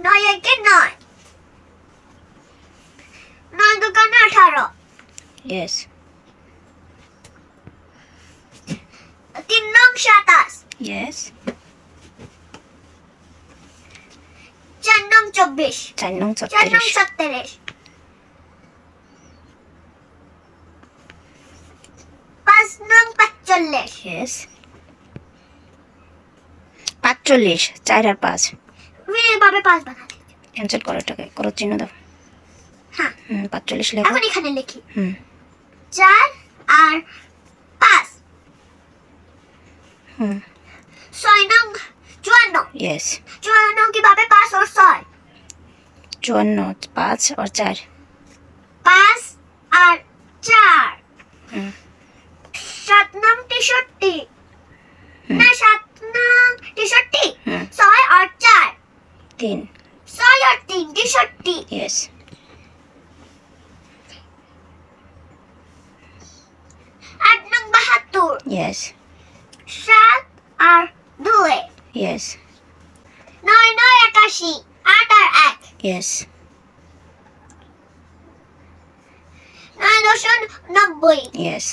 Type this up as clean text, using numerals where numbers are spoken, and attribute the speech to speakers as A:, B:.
A: নয় একে 9, 9 দুগুণে 18।
B: Yes.
A: 3 নং 27।
B: Yes.
A: 4 নং 24।
B: 4 নং
A: 4 নং
B: 36।
A: 37। 5 নং 45।
B: Yes. 45, 4 আর 5।
A: এভাবে 5 বানাতে।
B: ক্যান্সেল করো, এটাকে করো চিহ্ন দাও।
A: হ্যাঁ।
B: 45 লেখো।
A: এখন এখানে লিখি। 4
B: 4
A: আর 5। 6 নং 54।
B: Yes.
A: 54 নং কিভাবে 5 और 6?
B: 54, 5 और 4।
A: 5 আর 4। 7 নং 63। না 7 নং 63। 6 और 4।
B: 3।
A: 6 और 3 63।
B: Yes.
A: 8 নং 72।
B: Yes.
A: 7 আর 2।
B: Yes.
A: 9 9 81। 8 আর 1।
B: Yes.
A: 9 10 90।
B: Yes.